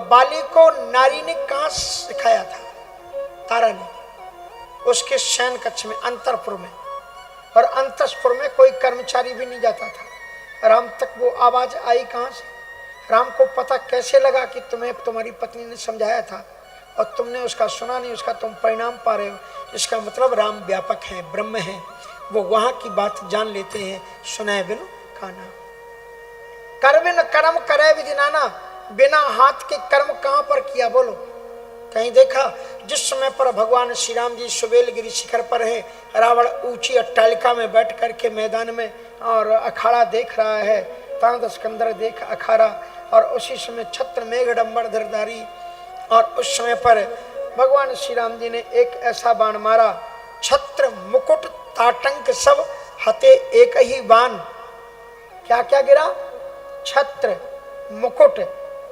बाली को नारी ने कहाँ सिखाया था? तारा ने, उसके शयन कक्ष में, अंतरपुर में। और अंतपुर में कोई कर्मचारी भी नहीं जाता था। राम तक वो आवाज आई कहाँ से? राम को पता कैसे लगा कि तुम्हें तुम्हारी पत्नी ने समझाया था और तुमने उसका सुना नहीं, उसका तुम परिणाम पा रहे हो? इसका मतलब राम व्यापक है, ब्रह्म है, वो वहां की बात जान लेते हैं। सुनाए बिनु काना, कर बिन कर्म करे विधि नाना। बिना हाथ के कर्म कहां पर किया बोलो? कहीं देखा? जिस समय पर भगवान श्री राम जी सुबेलगिरी शिखर पर है, रावण ऊंची अट्टालिका में बैठ करके मैदान में और अखाड़ा देख रहा है, तांग स्कंदर देख अखाड़ा। और उसी समय छत्र मेघडंबर धरधारी, और उस समय पर भगवान श्री राम जी ने एक ऐसा बाण मारा, छत्र मुकुट ताटंक सब हते एक ही बाण। क्या क्या गिरा? छत्र मुकुट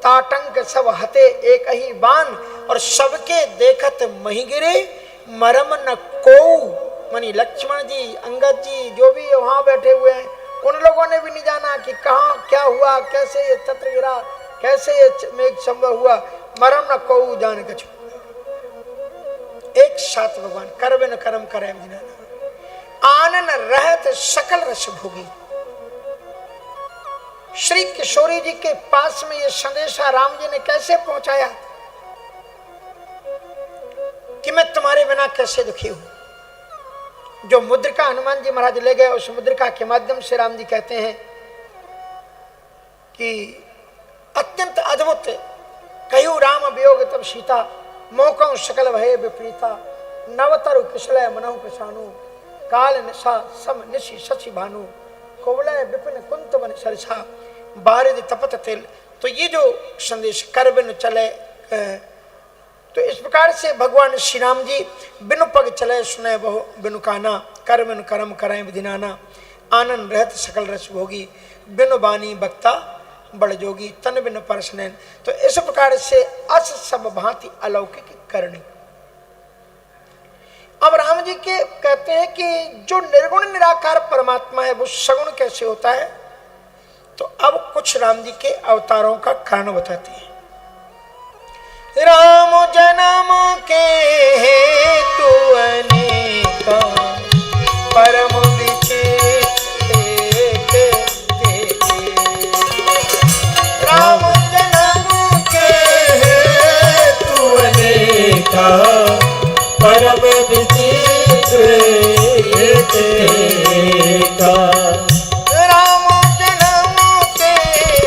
ताटंक सब हते एक ही बाण। और सबके देखत मही गिरे मरम न को। मनी लक्ष्मण जी, अंगद जी, जो भी वहां बैठे हुए हैं, उन लोगों ने भी नहीं जाना कि कहाँ क्या हुआ, कैसे ये छत्र गिरा, कैसे ये मेघ संभव हुआ। मरम न को जान कछु। एक साथ भगवान कर बिन कर्म करे विधि नाना। आनन रहत सकल रस भोगी। श्री किशोरी जी के पास में ये संदेशा राम जी ने कैसे पहुंचाया कि मैं तुम्हारे बिना कैसे दुखी हूं। जो मुद्रिका हनुमान जी महाराज ले गए, उस मुद्रिका के माध्यम से राम जी कहते हैं कि अत्यंत अद्भुत कहू राम वियोग तब सीता, मोकौ सकल भय विपरीता। नवतरु किशलय मनहु किसानु, काल निशा सम निशि शशि भानु। कोवलय विपिन कुंत बन सरसा, बारिद तपत तेल। तो ये जो संदेश कर बिन चले, तो इस प्रकार से भगवान श्री राम जी बिनु पग चले सुने बहु बिनु काना। कर बिनु कर्म करें विधि नाना। आनंद रहत सकल रस भोगी, बिनु बानी बक्ता बड़ जोगी। तन बिनु परस नैन। तो इस प्रकार से अस सब भांति अलौकिक करणी। अब राम जी के कहते हैं कि जो निर्गुण निराकार परमात्मा है वो सगुण कैसे होता है? तो अब कुछ राम जी के अवतारों का कारण बताते हैं। राम जन्म के हेतु अनेका, परम राम जन्म के हेतु अनेका, परम विचित्र एका। राम जन्म के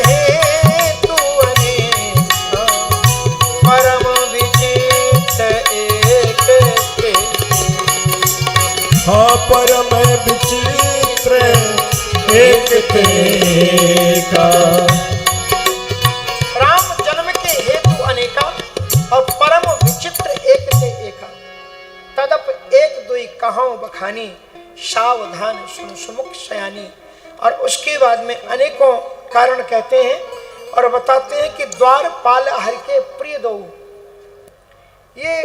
हेतु अनेका, परम विचित्र एक। हाँ, परम विचित्र एक का। राम जन्म के हेतु अनेका और परम विचित्र एक से एका। तदप एक दुई कहां बखानी, सावधान सुन सुमुख शयानी। और उसके बाद में अनेकों कारण कहते हैं और बताते हैं कि द्वारपाल हरि के प्रिय दो। ये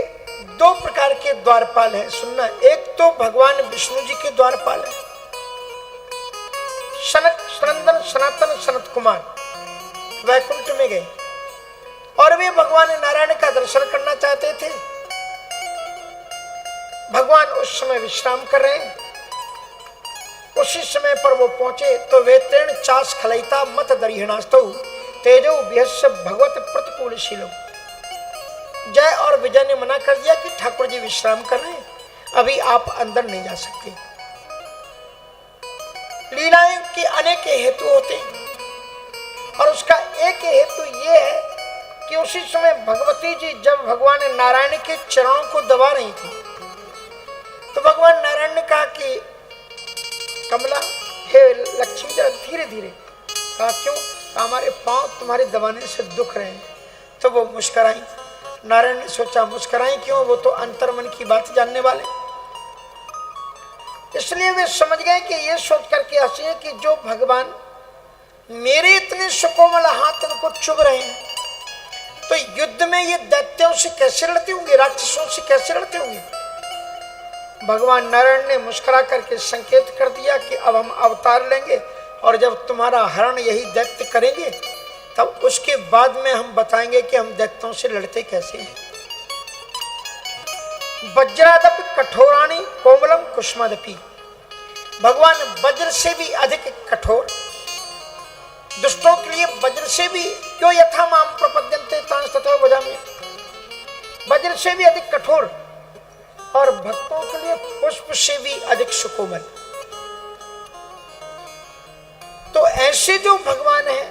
दो प्रकार के द्वारपाल हैं, सुनना। एक तो भगवान विष्णु जी के द्वारपाल है, सनत सनंदन सनातन सनत कुमार वैकुंठ में गए और वे भगवान नारायण का दर्शन करना चाहते थे। भगवान उस समय विश्राम कर रहे हैं। उसी समय पर वो पहुंचे तो वे तृण चास खलैता मत दरिहणास्तौ तेजो विहस्य भगवत प्रतिकूलशीलो। जय और विजय ने मना कर दिया कि ठाकुर जी विश्राम कर रहे हैं, अभी आप अंदर नहीं जा सकते। लीलाएं के अनेक हेतु होते हैं और उसका एक हेतु ये है कि उसी समय भगवती जी जब भगवान नारायण के चरणों को दबा रही थी तो भगवान नारायण ने कहा कि कमला, हे लक्ष्मी, जरा धीरे धीरे। कहा क्यों? हमारे पांव तुम्हारे दबाने से दुख रहे हैं। तो वो मुस्कुराई। नारायण ने सोचा मुस्कुराई क्यों, वो तो अंतर्मन की बात जानने वाले। इसलिए वे समझ गए कि ये सोच करके हंसी है कि जो भगवान मेरे इतने सुकोमल हाथ उनको चुभ रहे हैं तो युद्ध में ये दैत्यों से कैसे लड़ते होंगे, राक्षसों से कैसे लड़ते होंगे। भगवान नारायण ने मुस्कुरा करके संकेत कर दिया कि अब हम अवतार लेंगे और जब तुम्हारा हरण यही दैत्य करेंगे तब उसके बाद में हम बताएंगे कि हम दैत्यों से लड़ते कैसे हैं। वज्रादपि कठोराणि कोमलम कुष्मादपि, भगवान वज्र से भी अधिक कठोर, दुष्टों के लिए वज्र से भी, क्यों यथा माम प्रपद्यन्ते तांस तथा वदाम्यहम्, वज्र से भी अधिक कठोर और भक्तों के लिए पुष्प से भी अधिक सुकोमल। तो ऐसे जो भगवान है,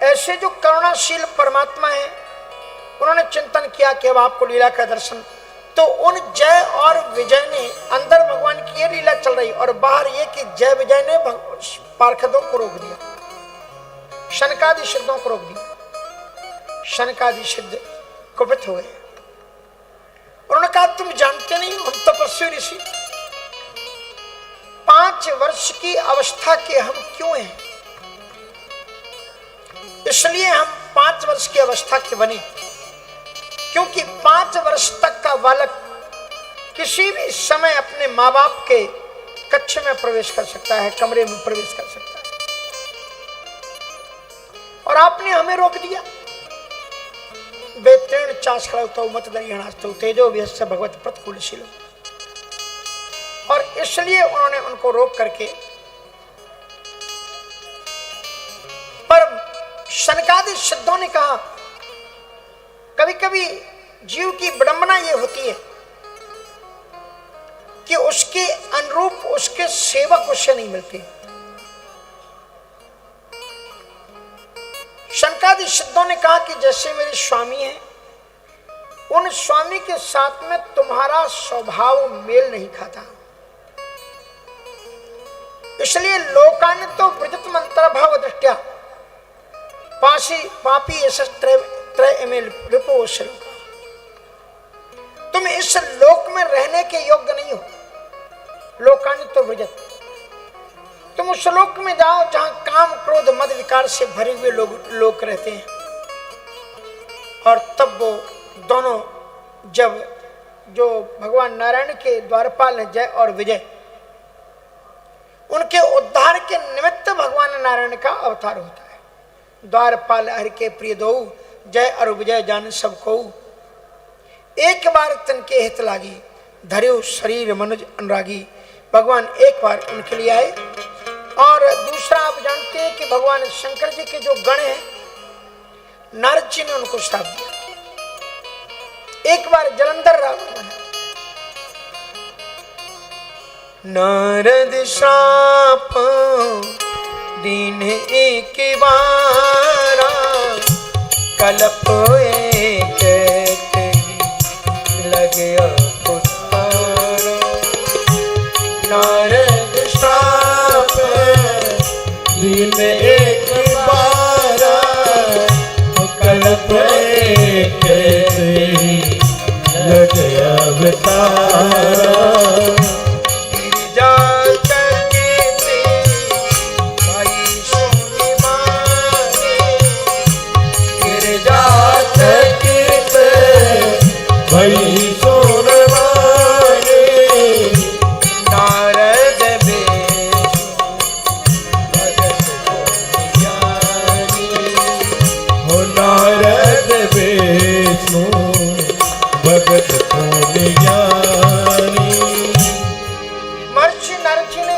ऐसे जो करुणाशील परमात्मा है, उन्होंने चिंतन किया कि अब आपको लीला का दर्शन, तो उन जय और विजय ने, अंदर भगवान की ये लीला चल रही और बाहर ये कि जय विजय ने पार्षदों को रोक दिया, शनकादि सिद्धों को रोक दिया। शनकादि सिद्ध कुपित हो गए। उन्होंने कहा तुम जानते नहीं, हम तपस्वी ऋषि 5 वर्ष की अवस्था के हम क्यों हैं, इसलिए हम 5 वर्ष की अवस्था के बने, क्योंकि 5 वर्ष तक का बालक किसी भी समय अपने माँ बाप के कक्ष में प्रवेश कर सकता है, कमरे में प्रवेश कर सकता है, और आपने हमें रोक दिया। बेत्रेण चाषड़ौ मत दरिहणास्तौ तेजो व्यस्य भगवत प्रतिकूलशीलो, और इसलिए उन्होंने उनको रोक करके, पर शनकादि सिद्धों ने कहा कभी कभी जीव की विडंबना ये होती है कि उसके अनुरूप उसके सेवक उससे नहीं मिलते। शनकादि सिद्धों ने कहा कि जैसे मेरे स्वामी हैं, उन स्वामी के साथ में तुम्हारा स्वभाव मेल नहीं खाता, इसलिए लोकान तो वृजत मंत्र भाव दृष्टिया पासी पापी तुम इस लोक में रहने के योग्य नहीं हो। लोकान तो वृजत, तुम उस लोक में जाओ जहां काम क्रोध मद विकार से भरे हुए लोग रहते हैं। और तब वो दोनों, जब जो भगवान नारायण के द्वारपाल हैं जय और विजय, उनके उद्धार के निमित्त भगवान नारायण का अवतार होता है। द्वारपाल हरि के प्रिय दो, जय और विजय जान सबको, एक बार तनके हित लागी, धर्यो शरीर मनुज अनुरागी। भगवान एक बार उनके लिए आए। और दूसरा आप जानते हैं कि भगवान शंकर जी के जो गण हैं, नारद जी ने उनको श्राप दिया। एक बार जलंधर रावण बना, नारद श्राप दीन एक बारा, कल्प एक लगे पुकारा। नारद श्राप दिन एक बारा, कल्प एक लगे अवतारा। भई सोनवारे नारद भगत को ज्ञानी, हो नारद विष्णु भगत को ज्ञानी। महर्षि नारद जी ने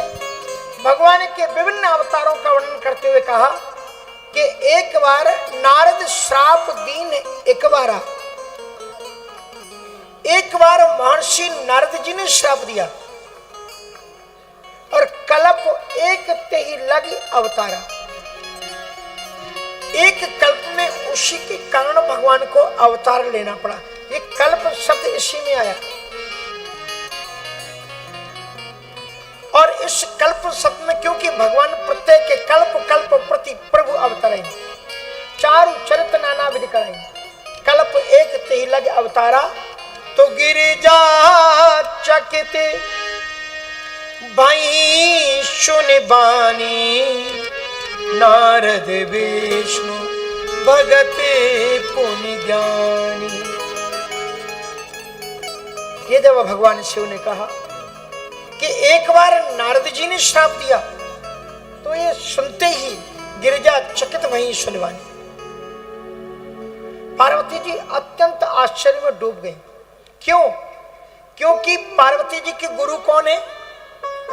भगवान के विभिन्न अवतारों का वर्णन करते हुए कहा कि एक बार नारद श्राप दीन एक बारा, एक बार महर्षि नारद जी ने श्राप दिया और कल्प एक ते ही लगी अवतारा। एक कल्प में उसी के कारण भगवान को अवतार लेना पड़ा। ये कल्प शब्द इसी में आया, और इस कल्प शब्द में क्योंकि भगवान प्रत्येक के कल्प कल्प प्रति प्रभु अवतरे, चारु चरित नाना विधि कराई, कल्प एक ते ही लगे अवतारा। तो गिरिजा चकित भाई सुन बानी, नारद विष्णु भगत पुनि ज्ञानी। ये जब भगवान शिव ने कहा कि एक बार नारद जी ने श्राप दिया, तो ये सुनते ही गिरिजा चकित वहीं सुनवानी। पार्वती जी अत्यंत आश्चर्य में डूब गई। क्यों? क्योंकि पार्वती जी के गुरु कौन है?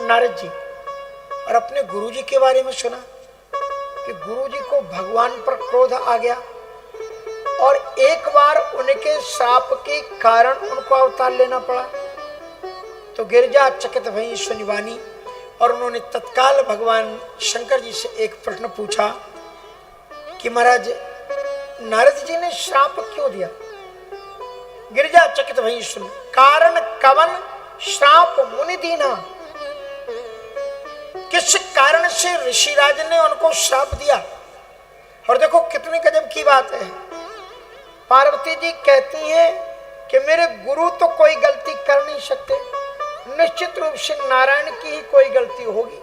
नारद जी। और अपने गुरु जी के बारे में सुना कि गुरु जी को भगवान पर क्रोध आ गया और एक बार उनके श्राप के कारण उनको अवतार लेना पड़ा। तो गिरिजा चकित वहीं सुनवानी, और उन्होंने तत्काल भगवान शंकर जी से एक प्रश्न पूछा कि महाराज नारद जी ने श्राप क्यों दिया? गिरिजा चकित वहीं सुन, कारण कवन श्राप मुनि दीना। किस कारण से ऋषिराज ने उनको श्राप दिया? और देखो कितनी गजब की बात है। पार्वती जी कहती हैं कि मेरे गुरु तो कोई गलती कर नहीं सकते, निश्चित रूप से नारायण की ही कोई गलती होगी।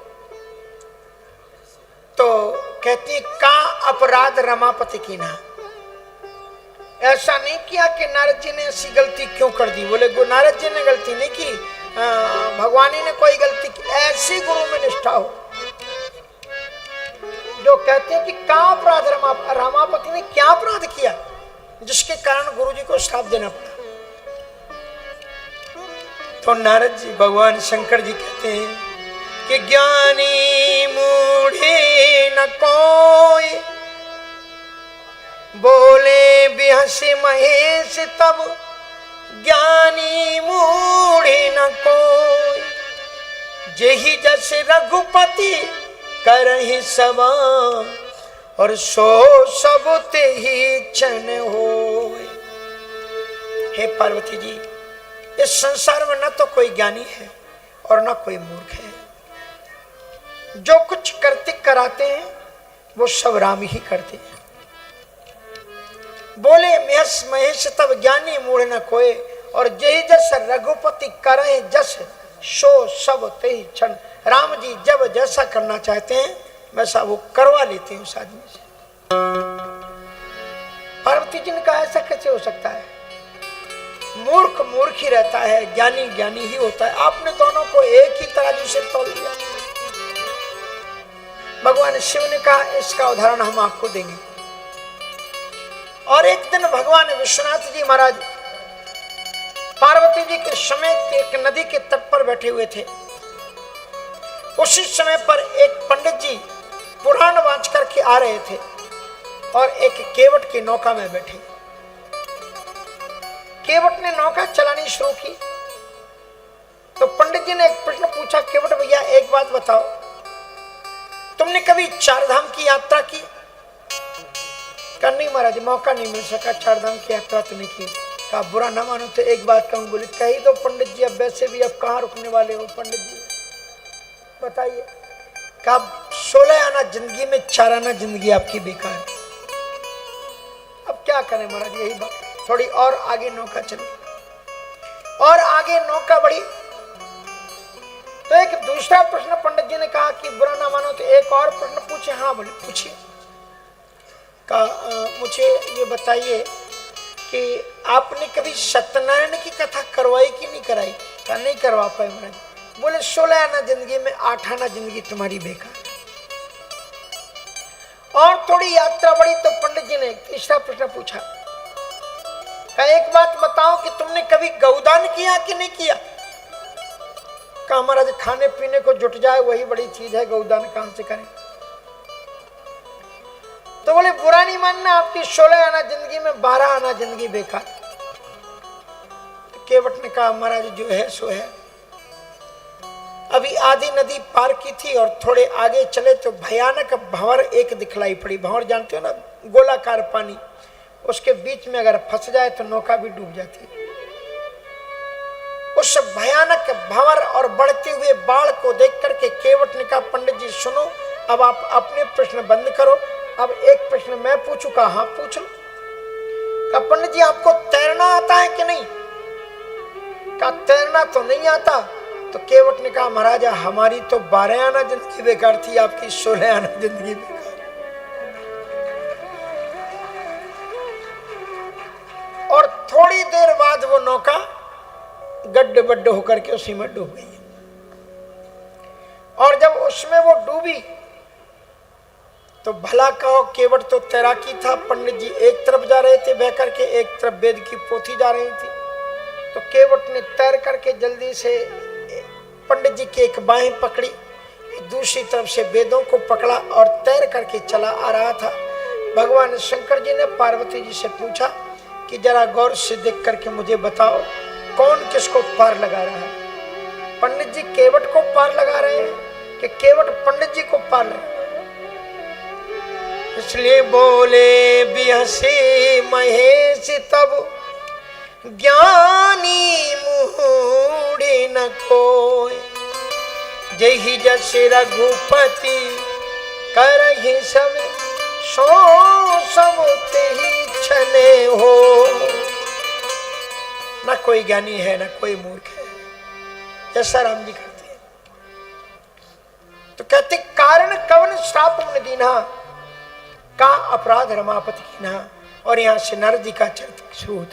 तो कहती है का अपराध रमापति की ना, ऐसा नहीं किया कि नारद जी ने ऐसी गलती क्यों कर दी। बोले गुरु नारद जी ने गलती नहीं की, भगवान ही ने कोई गलती की। ऐसी गुरु में निष्ठा हो जो कहते हैं कि क्या अपराध रमापति ने क्या अपराध किया जिसके कारण गुरु जी को श्राप देना पड़ा। तो नारद जी भगवान शंकर जी कहते हैं कि ज्ञानी मूढ़े न कोई, बोले बिहसे महेश तब ज्ञानी मूढ़े न कोई, जेहि जस रघुपति करहि सवा और सो सब तेहि क्षण होय। हे पार्वती जी, इस संसार में न तो कोई ज्ञानी है और न कोई मूर्ख है। जो कुछ करते कराते हैं वो सब राम ही करते हैं। बोले महेश तब ज्ञानी मूढ़ न कोय, और जय जस रघुपति करे जस सो सब तेहि क्षण। राम जी जब जैसा करना चाहते हैं वैसा वो करवा लेते हैं उस आदमी से। पार्वती जी ने कहा ऐसा कैसे हो सकता है? मूर्ख मूर्ख ही रहता है, ज्ञानी ज्ञानी ही होता है। आपने दोनों को एक ही तराजू से तौल दिया। भगवान शिव ने कहा इसका उदाहरण हम आपको देंगे। और एक दिन भगवान विश्वनाथ जी महाराज पार्वती जी के समेत एक नदी के तट पर बैठे हुए थे। उसी समय पर एक पंडित जी पुराण वाच करके आ रहे थे और एक केवट की नौका में बैठे। केवट ने नौका चलानी शुरू की तो पंडित जी ने एक प्रश्न पूछा, केवट भैया एक बात बताओ, तुमने कभी चारधाम की यात्रा की? कहा नहीं महाराज, मौका नहीं मिल सका, चारधाम की यात्रा तो नहीं की। कहा बुरा ना मानो तो एक बात कहूँ। बोले कही तो पंडित जी, अब वैसे भी अब कहाँ रुकने वाले हो पंडित जी, बताइए। कहा 16 आना जिंदगी में, 4 आना जिंदगी आपकी बेकार। अब क्या करें महाराज, यही बात। थोड़ी और आगे नौका चली और आगे नौका बढ़ी तो एक दूसरा प्रश्न पंडित जी ने कहा कि बुरा ना मानो तो एक और प्रश्न पूछे। हाँ बोले पूछिए। कहा मुझे ये बताइए कि आपने कभी सत्यनारायण की कथा करवाई कि नहीं कराई? कहा नहीं करवा पाए महाराज। बोले 16 आना जिंदगी में, 8 आना जिंदगी तुम्हारी बेकार। और थोड़ी यात्रा बढ़ी तो पंडित जी ने तीसरा प्रश्न पूछा। कहा एक बात बताओ कि तुमने कभी गौदान किया कि नहीं किया? कहा महाराज खाने पीने को जुट जाए वही बड़ी चीज है, गौदान कहां से करें। तो बोले बुरा नहीं मानना, आपकी 16 आना जिंदगी में, 12 आना जिंदगी बेकार। तो केवट ने कहा महाराज जो है सो है। अभी आधी नदी पार की थी और थोड़े आगे चले तो भयानक भंवर एक दिखलाई पड़ी। भंवर जानते हो ना, गोलाकार पानी, उसके बीच में अगर फंस जाए तो नौका भी डूब जाती है। उस भयानक भंवर और बढ़ते हुए बाढ़ को देख करके केवट ने कहा पंडित जी सुनो, अब आप अपने प्रश्न बंद करो, अब एक प्रश्न मैं पूछूं। कहा हाँ पूछ लो। कहा पंडित जी आपको तैरना आता है कि नहीं? कहा तैरना तो नहीं आता। तो केवट ने कहा महाराज हमारी तो 12 आना जिंदगी बेकार थी, आपकी 16 आना जिंदगी बेकार। और थोड़ी देर बाद वो नौका गड्ढे बड्ढे होकर के उसी में डूब गई। और जब उसमें वो डूबी तो भला कहो केवट तो तैराकी था। पंडित जी एक तरफ जा रहे थे बह करके, एक तरफ वेद की पोथी जा रही थी। तो केवट ने तैर करके जल्दी से पंडित जी की एक बाहें पकड़ी, दूसरी तरफ से वेदों को पकड़ा और तैर करके चला आ रहा था। भगवान शंकर जी ने पार्वती जी से पूछा कि जरा गौर से देख करके मुझे बताओ कौन किसको पार लगा रहा है। पंडित जी केवट को पार लगा रहे हैं कि केवट पंडित जी को पार लगा? इसलिए बोले बिहसी महेश तब ज्ञानी मूढ़े न कोय, जही जस रघुपति करहि सब सो सब तेहि छने हो। न कोई ज्ञानी है न कोई मूर्ख है, जैसा राम जी करते हैं। तो कहते कारण कवन श्राप मुन दीना, का अपराध रमापति कीना। और यहां से नारद जी का चरित्र शुरू होता है।